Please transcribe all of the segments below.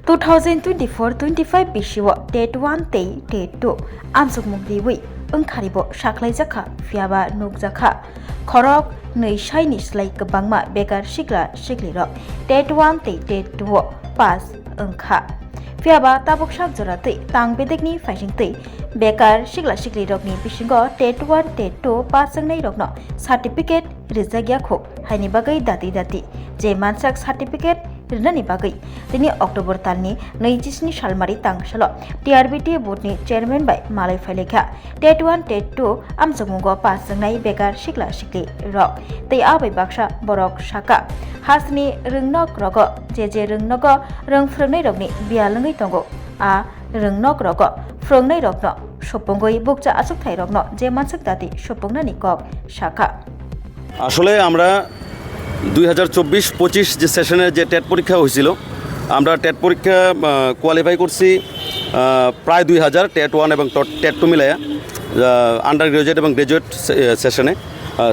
2024-25 BCO Tet 1 tei Tet 2 amsuk mukdiwi ओंखारिबो साख्लायजाखा फियाबा नुकजाखा खरक नै साइनि स्लाइ गोबांमा बेगार Sigra सिग्लिर TET 1 tei TET 2 पास ओंखा फियाबा ताबक साक जरातै तां बेदेगनि फाइसिंतै बेकार सिग्ला सिग्लि रकनि बिसिंगो टेट 1 टेट 2 पास जोंनाय रकनो सार्टिफिकेट रिजागियाखौ हायनि बागै दाति जे मानसाक सार्टिफिकेट रिनानि बागै दिनै अक्ट'बर दाननि 27 सालमारि तांसालो टिआरबिटि बोर्डनि चेयारमेन बाय मालाय फाइलेखा टेट 1 टेट 2 आमजमुंगो पास जोंनाय बेगार सिग्ला सिग्लि रक तै आबै बाक्सा बरक साका हासनि रोंनक रग जे रोंनग रोंफ्रोंनाय रगनि बियालङै दंगो आ रोंनक रग फ्रोंनाय रगनो सपंगै बुकजा आसुकथाय रगनो जे मानसिक दाति सपंनानि कक साका আসলে আমরা 2024-25 যে সেশনের যে টেট পরীক্ষা হয়েছিল আমরা টেট পরীক্ষা কোয়ালিফাই করছি প্রায় 2000 টেট 1 এবং টেট 2 মিলায়া আন্ডার গ্রাজুয়েট এবং গ্রাজুয়েট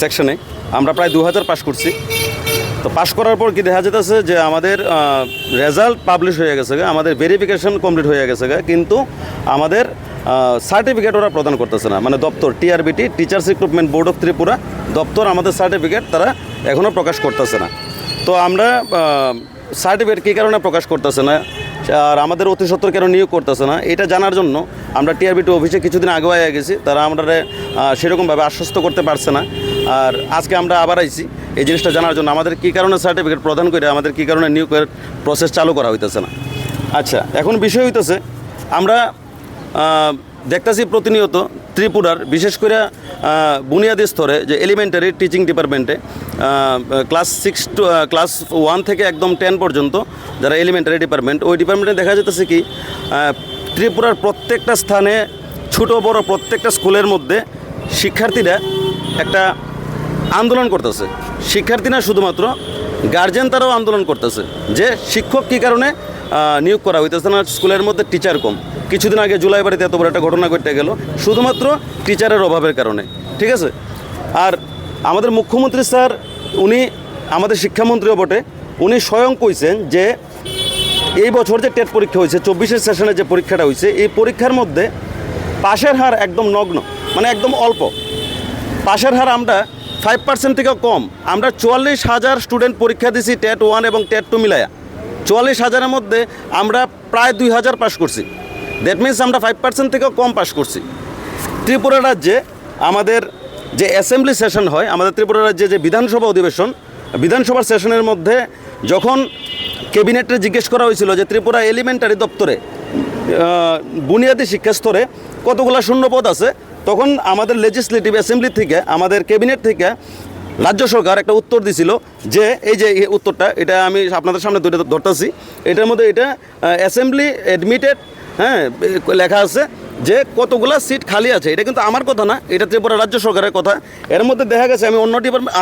সেকশনে আমরা প্রায় 2000 পাস করছি। তো পাস করার পর কি দেখা যেতেছে যে আমাদের রেজাল্ট পাবলিশ হয়ে গেছে, আমাদের ভেরিফিকেশন কমপ্লিট হয়ে গেছে, কিন্তু আমাদের সার্টিফিকেট ওরা প্রদান করতেছে না। মানে দপ্তর TRBT teachers recruitment board of Tripura দপ্তর আমাদের সার্টিফিকেট তারা এখনও প্রকাশ করতেছে না। তো আমরা সার্টিফিকেট কী কারণে প্রকাশ করতেছে না আর আমাদের অতি সত্বর কেন নিয়োগ করতেছে না এটা জানার জন্য আমরা টিআরবিটি অফিসে কিছুদিন আগে আগে গেছি, তারা আমরা সেরকমভাবে আশ্বস্ত করতে পারছে না। আর আজকে আমরা আবার আইছি এই জিনিসটা জানার জন্য আমাদের কী কারণে সার্টিফিকেট প্রদান করে আমাদের কী কারণে নিয়োগের প্রসেস চালু করা হইতেছে না। আচ্ছা, এখন বিষয় হইতেছে আমরা দেখতেছি প্রতিনিয়ত ত্রিপুরার বিশেষ করে বুনিয়াদী স্তরে যে এলিমেন্টারি টিচিং ডিপার্টমেন্টে ক্লাস 1 থেকে একদম 10 পর্যন্ত যারা এলিমেন্টারি ডিপার্টমেন্ট ওই ডিপার্টমেন্টে দেখা যেতেছে কি ত্রিপুরার প্রত্যেকটা স্থানে ছোটো বড় প্রত্যেকটা স্কুলের মধ্যে শিক্ষার্থীরা একটা আন্দোলন করতেছে। শিক্ষার্থী না শুধুমাত্র গার্জেন তারাও আন্দোলন করতেছে যে শিক্ষক কী কারণে নিয়োগ করা হইতেছে না, স্কুলের মধ্যে টিচার কম। কিছুদিন আগে জুলাইবাড়িতে এত বড় একটা ঘটনা ঘটে গেল শুধুমাত্র টিচারের অভাবের কারণে, ঠিক আছে। আর আমাদের মুখ্যমন্ত্রী স্যার উনি আমাদের শিক্ষামন্ত্রীও বটে, উনি স্বয়ং কইছেন যে এই বছর যে টেট পরীক্ষা হয়েছে 24 সেশনে যে পরীক্ষাটা হয়েছে এই পরীক্ষার মধ্যে পাশের হার একদম নগ্ন, মানে একদম অল্প পাশের হার। আমরা 5% থেকেও কম। আমরা 44,000 স্টুডেন্ট পরীক্ষা দিছি টেট 1 এবং টেট 2 মিলায়া 44,000-এর মধ্যে আমরা প্রায় 2000 পাস করছি। দ্যাট মিনস আমরা 5% থেকেও কম পাস করছি। ত্রিপুরা রাজ্যে আমাদের যে অ্যাসেম্বলি সেশন হয়, আমাদের ত্রিপুরা রাজ্যে যে বিধানসভা অধিবেশন, বিধানসভার সেশনের মধ্যে যখন ক্যাবিনেটে জিজ্ঞেস করা হয়েছিল যে ত্রিপুরা এলিমেন্টারি দপ্তরে বুনিয়াদী শিক্ষা স্তরে কতগুলো শূন্যপদ আছে, তখন আমাদের লেজিসলেটিভ অ্যাসেম্বলি থেকে আমাদের ক্যাবিনেট থেকে রাজ্য সরকার একটা উত্তর দিছিল যে এই যে উত্তরটা এটা আমি আপনাদের সামনে ধরতেছি, এটার মধ্যে এটা অ্যাসেম্বলি অ্যাডমিটেড, হ্যাঁ লেখা আছে যে কতগুলা সিট খালি আছে। এটা কিন্তু আমার কথা না, এটা ত্রিপুরা রাজ্য সরকারের কথা। এর মধ্যে দেখা গেছে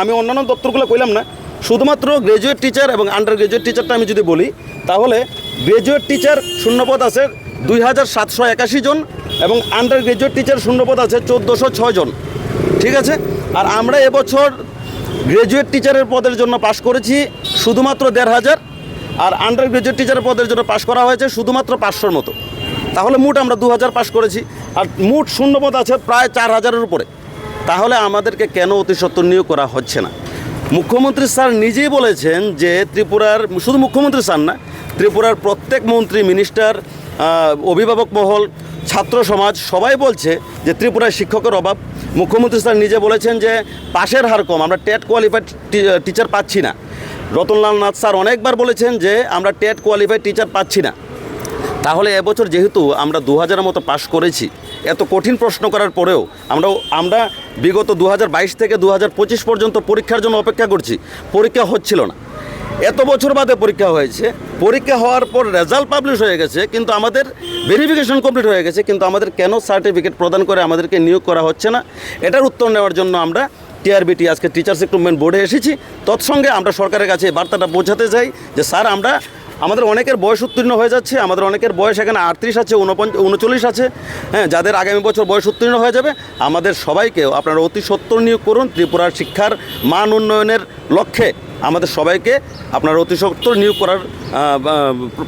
আমি অন্যান্য দপ্তরগুলো কইলাম না, শুধুমাত্র গ্রাজুয়েট টিচার এবং আন্ডার গ্রাজুয়েট টিচারটা আমি যদি বলি তাহলে গ্রাজুয়েট টিচার শূন্যপদ আছে 2781 জন এবং আন্ডার গ্রাজুয়েট টিচার শূন্যপদ আছে 1406 জন, ঠিক আছে। আর আমরা এবছর গ্রাজুয়েট টিচারের পদের জন্য পাশ করেছি শুধুমাত্র 1500 আর আন্ডার গ্রাজুয়েট টিচারের পদের জন্য পাশ করা হয়েছে শুধুমাত্র 500-র মতো। তাহলে মোট আমরা 2000 পাশ করেছি আর মোট শূন্যপদ আছে প্রায় 4000-এর উপরে। তাহলে আমাদেরকে কেন অতি সত্বর নিয়োগ করা হচ্ছে না? মুখ্যমন্ত্রী স্যার নিজেই বলেছেন যে ত্রিপুরার, শুধু মুখ্যমন্ত্রী স্যার না, ত্রিপুরার প্রত্যেক মন্ত্রী, মিনিস্টার, অভিভাবক মহল, ছাত্র সমাজ সবাই বলছে যে ত্রিপুরায় শিক্ষকের অভাব। মুখ্যমন্ত্রী স্যার নিজে বলেছেন যে পাশের হার কম, আমরা টেট কোয়ালিফাইড টিচার পাচ্ছি না। রতনলাল নাথ স্যার অনেকবার বলেছেন যে আমরা টেট কোয়ালিফাইড টিচার পাচ্ছি না। তাহলে এবছর যেহেতু আমরা 2000-এর মতো পাশ করেছি, এত কঠিন প্রশ্ন করার পরেও আমরা বিগত 2022 থেকে 2025 পর্যন্ত পরীক্ষার জন্য অপেক্ষা করছি, পরীক্ষা হচ্ছিল না। এত বছর বাদে পরীক্ষা হয়েছে, পরীক্ষা হওয়ার পর রেজাল্ট পাবলিশ হয়ে গেছে, কিন্তু আমাদের ভেরিফিকেশন কমপ্লিট হয়ে গেছে, কিন্তু আমাদের কেন সার্টিফিকেট প্রদান করে আমাদেরকে নিয়োগ করা হচ্ছে না? এটার উত্তর নেওয়ার জন্য আমরা টিআরবিটি আজকে টিচার্স রিক্রুটমেন্ট বোর্ডে এসেছি। তৎসঙ্গে আমরা সরকারের কাছে বার্তাটা পৌঁছাতে চাই যে স্যার আমাদের অনেকের বয়স উত্তীর্ণ হয়ে যাচ্ছে, আমাদের অনেকের বয়স এখানে 38 আছে, 39 আছে, হ্যাঁ, যাদের আগামী বছর বয়স উত্তীর্ণ হয়ে যাবে। আমাদের সবাইকেও আপনারা অতি সত্বর নিয়োগ করুন ত্রিপুরার শিক্ষার মান উন্নয়নের লক্ষ্যে। আমাদের সবাইকে আপনারা অতি সত্বর নিয়োগ করার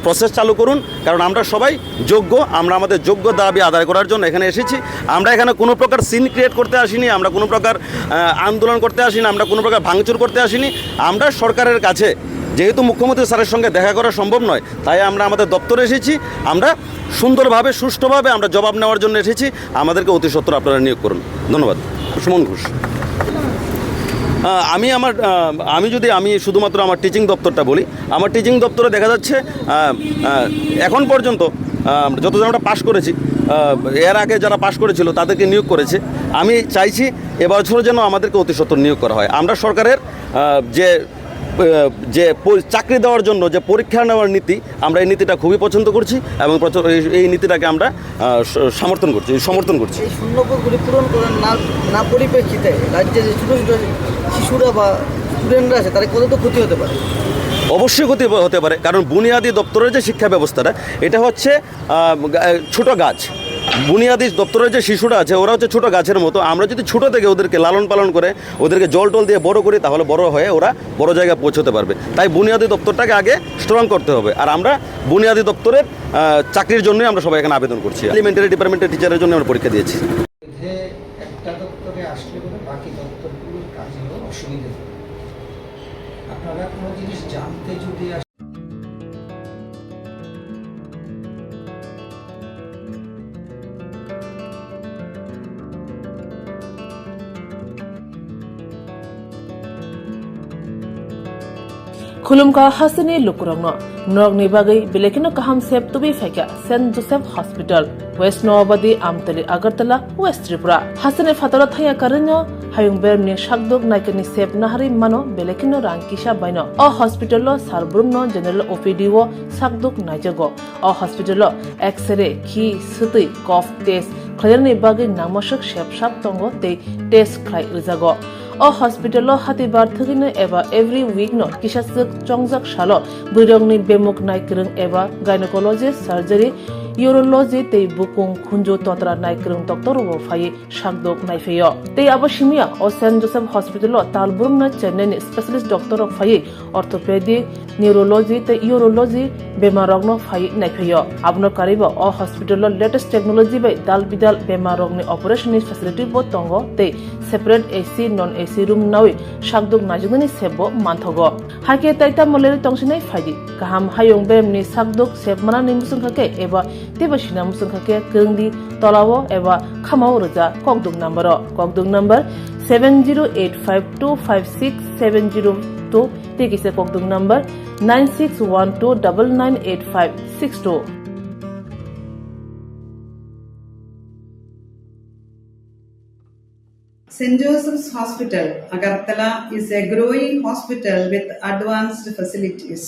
প্রসেস চালু করুন, কারণ আমরা সবাই যোগ্য। আমরা আমাদের যোগ্য দাবি আদায় করার জন্য এখানে এসেছি। আমরা এখানে কোনো প্রকার সিন ক্রিয়েট করতে আসিনি, আমরা কোনো প্রকার আন্দোলন করতে আসিনি, আমরা কোনো প্রকার ভাঙচুর করতে আসিনি। আমরা সরকারের কাছে, যেহেতু মুখ্যমন্ত্রী স্যারের সঙ্গে দেখা করা সম্ভব নয়, তাই আমরা আমাদের দপ্তরে এসেছি। আমরা সুন্দরভাবে সুষ্ঠুভাবে আমরা জবাব নেওয়ার জন্য এসেছি। আমাদেরকে অতি সত্বর আপনারা নিয়োগ করুন। ধন্যবাদ। সুমন ঘোষ। আমি শুধুমাত্র আমার টিচিং দপ্তরটা বলি। আমার টিচিং দপ্তরে দেখা যাচ্ছে এখন পর্যন্ত যতজন আমরা পাশ করেছি, এর আগে যারা পাশ করেছিল তাদেরকে নিয়োগ করেছে। আমি চাইছি এবছর যেন আমাদেরকে অতি সত্বর নিয়োগ করা হয়। আমরা সরকারের যে চাকরি দেওয়ার জন্য যে পরীক্ষা নেওয়ার নীতি, আমরা এই নীতিটা খুবই পছন্দ করছি এবং এই নীতিটাকে আমরা সমর্থন করছি। এই শূন্যপদগুলি পূরণ করার না পরিপ্রেক্ষিতে রাজ্যে যে ছোটো ছোটো শিশুরা বা স্টুডেন্টরা আছে তাদের কত ক্ষতি হতে পারে? অবশ্যই ক্ষতি হতে পারে, কারণ বুনিয়াদী দপ্তরের যে শিক্ষা ব্যবস্থাটা, এটা হচ্ছে ছোট গাছ। বুনিয়াদী দপ্তরের যে শিশুরা আছে ওরা হচ্ছে ছোটো গাছের মতো। আমরা যদি ছোটো থেকে ওদেরকে লালন পালন করে ওদেরকে জল টল দিয়ে বড় করি, তাহলে বড় হয়ে ওরা বড় জায়গায় পৌঁছতে পারবে। তাই বুনিয়াদী দপ্তরটাকে আগে স্ট্রং করতে হবে। আর আমরা বুনিয়াদী দপ্তরের চাকরির জন্যই আমরা সবাই এখানে আবেদন করছি। এলিমেন্টারি ডিপার্টমেন্টের টিচারের জন্য আমরা পরীক্ষা দিয়েছি। একটা দপ্তরে আসলে করে বাকি দপ্তরগুলোর কাজেও অসুবিধা হবে। আপনারা কোনো জিনিস জানতে যদি खुलुमका हसनी लुकुरंगनो नोग निबागै बिलेकिनो कहम सेब तुबी फैका Saint Joseph hospital west Nawabadi Amtali Agartala west Tripura हसने फातरा थाया करन्यो हायुंबेर नि शाकदोक नाइकनि सेब नाहारि मानो बिलेकिनो रांकिसा बायनो अ हॉस्पिटलो सारब्रुमनो जनरल ओपीडी वो शाकदोक नाइजगो अ हॉस्पिटलो एक्सरे खी सुतै कफ टेस्ट खयरनि बागै नामसक सेबसाब तंगो ते टेस्ट खाय रिजागो अ हॉस्पिटलो हातिबार थगिनो एबा एवरी वीक नो किसासक चंगजाक सालो बुरंगनि बेमुक नायक्रं एबा गायनेकोलॉजिस्ट सर्जरी यूरोलॉजी ते बुकुं खुंजो तोत्रा नायक्रं डॉक्टर वो फाइ शाकदोक नायफेयो ते आबशिमिया अ सेंट जोसेफ हॉस्पिटलो तालबुरम न चेन्नई स्पेशलिस्ट डॉक्टर ऑफ फाइ ऑर्थोपेडिक न्यूरोलॉजी ते यूरोलॉजी बेमारगनो फाइ नायफेयो आबनो कारिबो अ हॉस्पिटलो लेटेस्ट टेक्नोलॉजी बाय दाल बिदाल बेमारगनि ऑपरेशन फैसिलिटी बो तंगो ते separate AC non AC room नाwi शाकदोक नाजुगनि सेबो मानथगो हाके ताइता मलेरि तंसिनै फाइदि गाहाम हायं बेमनि शाकदोक सेबमाना निमुसुंखाके एबा तेबसिना मुसुंखाके गंदि तलावो एबा खामाव रजा ककदुक number 7085256702 तेकिसे ककदुक number 9612998562 St. Joseph's Hospital, Agartala is a growing hospital with advanced facilities.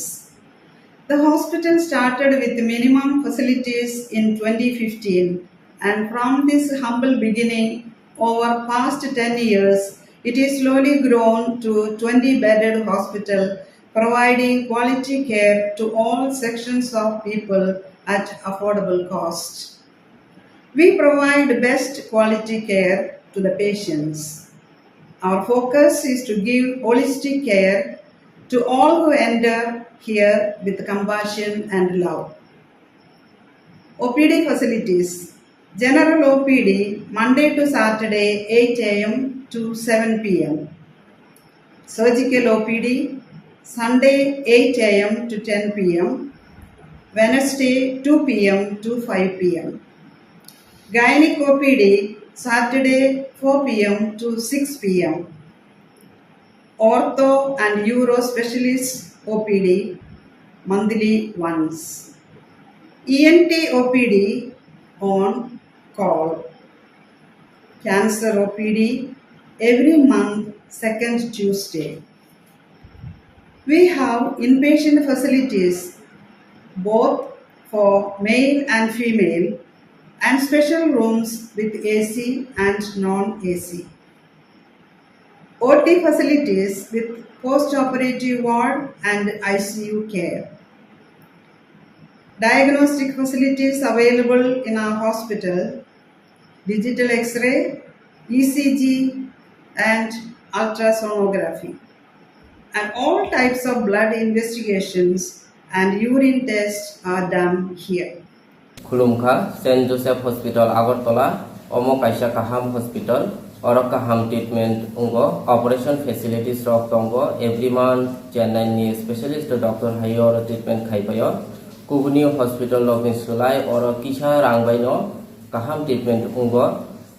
The hospital started with minimum facilities in 2015, and from this humble beginning, over past 10 years, it is slowly grown to 20-bedded hospital, providing quality care to all sections of people at affordable cost. We provide best quality care to the patients. Our focus is to give holistic care to all who enter here with compassion and love. OPD facilities. General OPD Monday to Saturday 8 a.m. to 7 p.m. Surgical OPD Sunday 8 a.m. to 10 p.m. Wednesday 2 p.m. to 5 p.m. Gynec OPD Saturday 4 p.m. to 6 p.m. Ortho and Uro Specialist OPD monthly once. ENT OPD on call. Cancer OPD every month second Tuesday. We have inpatient facilities both for male and female and special rooms with AC and non-AC. OT facilities with post-operative ward and ICU care. Diagnostic facilities available in our hospital, digital X-ray, ECG and ultrasonography. and all types of blood investigations and urine tests are done here. खुलुमखा Saint Joseph hospital Agartala अमो काइसा काहाम hospital और काहाम treatment उंगो operation facilities रक दंगो every month Chennai नि स्पेशलिस्ट डॉक्टर हायो और ट्रीटमेंट खाइपायो कुगुनी हॉस्पिटल लगिन सुलाई और किसा रांगबाइनो काहाम ट्रीटमेंट उंगो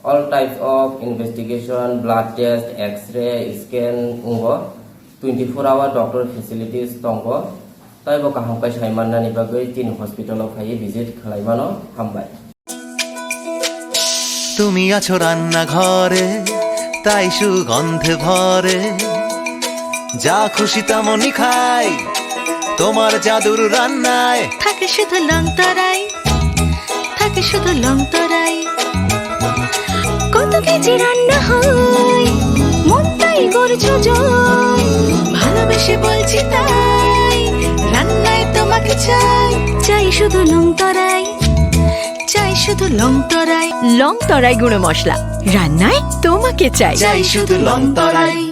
all types of investigation blood test x-ray scan उंगो 24-hour doctor facilities दंगो ताइबो काहाम काइ साइमाननानि बागै तीन हॉस्पिटलाव फाइ ভিজিট खालायबानो हामबाय তুমি আছো রান্না ঘরে তাই সুগন্ধে ভরে যা খুশি তেমনই খাই তোমার জাদুর রান্নায় থাকে শুধু লং তরাই থাকে শুধু লং তরাই কত কেজি রান্না হয় মনটাই করছো জয় ভালোবেসে বলছি তাই রান্নায় তোমাকে চাই চাই শুধু লং তরাই চাই শুধু লং তরাই গুঁড়ো মশলা রান্নায় তোমাকে চাই চাই শুধু লং তরাই।